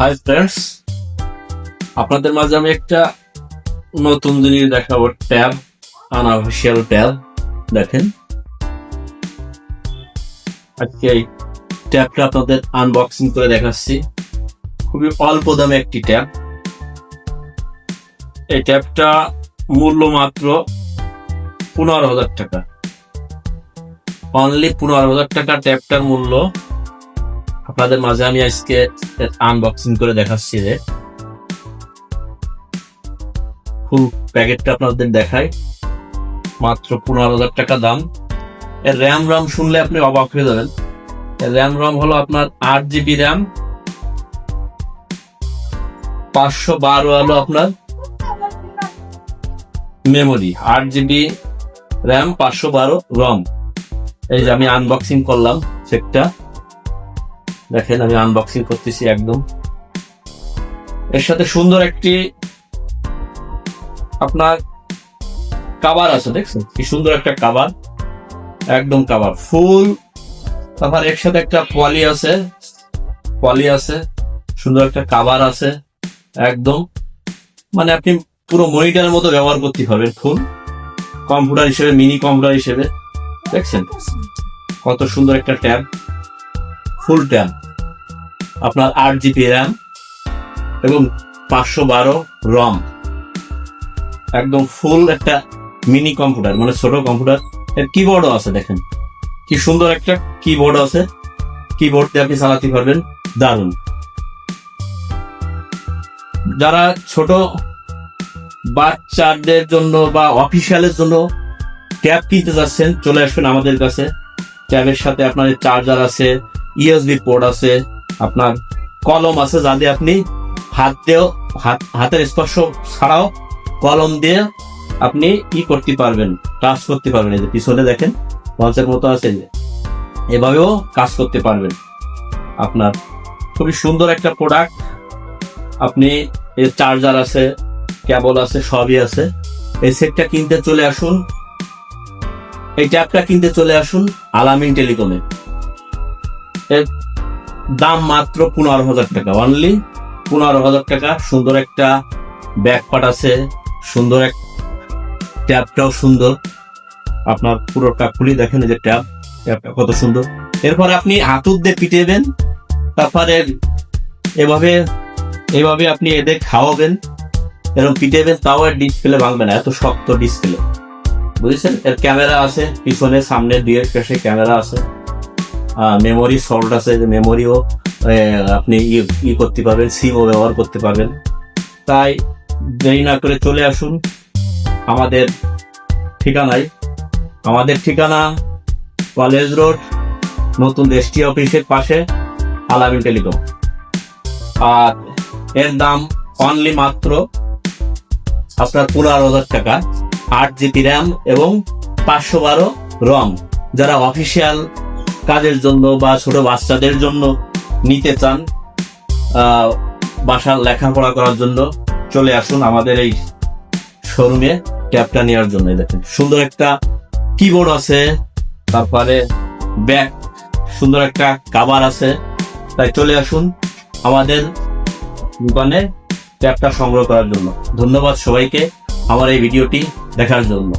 Hi friends, আপনাদের মাঝে আমি একটা নতুন জিনিস দেখাবো। Tab, unofficial tab. দেখেন, আজকে এই ট্যাবটা আপনাদের আনবক্সিং করে দেখাচ্ছি। খুবই অল্প দামে একটি ট্যাব। এই ট্যাবটা মূল্য মাত্র 15,000 টাকা। অনলি 15,000 টাকা ট্যাবটার মূল্য। আপনাদের মাঝে আমি আজকে আনবক্সিং করে দেখাচ্ছি। যে ফুল প্যাকেটটা আপনাদের দেখাই, মাত্র 15,000 টাকা দাম। এর র্যাম শুনলে আপনি অবাক হয়ে যাবেন। এর র্যাম হলো আপনার 8GB র্যাম, 512 হলো আপনার মেমোরি। 8GB র্যাম, 512 রম। এই যে আমি আনবক্সিং করলাম সেটটা, দেখেন আমি আনবক্সিং করতেছি একদম। এর সাথে সুন্দর একটি আপনার কাভার আছে, দেখছেন কি সুন্দর একটা কাভার, একদম কাভার ফুল। তারপর এর সাথে একটা পলি আছে, সুন্দর একটা কাভার আছে একদম। মানে আপনি পুরো মনিটরের মতো ব্যবহার করতে পারবেন, ফুল কম্পিউটার হিসেবে, মিনি কম্পিউটার হিসেবে। দেখছেন কত সুন্দর একটা ট্যাব, ফুল ট্যাব। আপনার 8GB র্যাম এবং 512 রম, একদম ফুল একটা মিনি কম্পিউটার, মানে ছোট কম্পিউটার। এর কিবোর্ডও আছে, দেখেন কি সুন্দর একটা কিবোর্ড আছে। কিবোর্ড দিয়ে আপনি চালাতে পারবেন, দারুণ। যারা ছোট বাচ্চাদের জন্য বা অফিসিয়ালের জন্য ট্যাব কিনতে যাচ্ছেন, চলে আসবেন আমাদের কাছে। ট্যাবের সাথে আপনার চার্জার আছে, USB পোর্ট আছে, আপনার কলম আছে, যা দিয়ে আপনি হাতের স্পর্শ ছাড়াও কলম দিয়ে আপনি করতে পারবেন, কাজ করতে পারবেন। এই যে পিছনে দেখেন মাউসের মতো আছে, এভাবেও কাজ করতে পারবেন। আপনার খুবই সুন্দর একটা প্রোডাক্ট। আপনি এর চার্জার আছে, কেবল আছে, সবই আছে। এই সেটটা কিনতে চলে আসুন, এই ট্যাবটা কিনতে চলে আসুন আলামিন টেলিকমে। এর দাম মাত্র 15,000 টাকা, অনলি 15,000 টাকা। সুন্দর একটা ব্যাকপার্ট আছে, সুন্দর এক ট্যাবটাও সুন্দর। আপনার পুরোটা খুলি দেখেন, এই যে ট্যাবটা কত সুন্দর। এরপরে আপনি হাতুর দিয়ে পিটেবেন, তারপরে এভাবে আপনি এদের খাওয়াবেন, এরকম পিটেবেন, তাও এর ডিসপ্লে ভাঙবে না, এত শক্ত ডিসপ্লে, বুঝেছেন। এর ক্যামেরা আছে পিছনে, সামনে দুয়ের পাশে ক্যামেরা আছে। মেমোরি সল্ট আছে, মেমোরিও আপনি করতে পারবেন, সিমও ব্যবহার করতে পারবেন। তাই দেরি না করে চলে আসুন আমাদের ঠিকানায়। আমাদের ঠিকানা কলেজ রোড, নতুন রেজিস্ট্রি অফিসের পাশে, আলামিন টেলিকম। আর এর দাম অনলি মাত্র আপনার 15,000 টাকা। 8GB র্যাম এবং 512 রম। যারা অফিসিয়াল কাজের জন্য বা ছোট বাচ্চাদের জন্য নিতে চান, বাসার লেখাপড়া করার জন্য, চলে আসুন আমাদের এই শোরুমে ট্যাবটা নেওয়ার জন্য। দেখেন সুন্দর একটা কিবোর্ড আছে, তারপরে ব্যাক সুন্দর একটা কাভার আছে। তাই চলে আসুন আমাদের দোকানে ট্যাবটা সংগ্রহ করার জন্য। ধন্যবাদ সবাইকে আমার এই ভিডিওটি দেখার জন্য।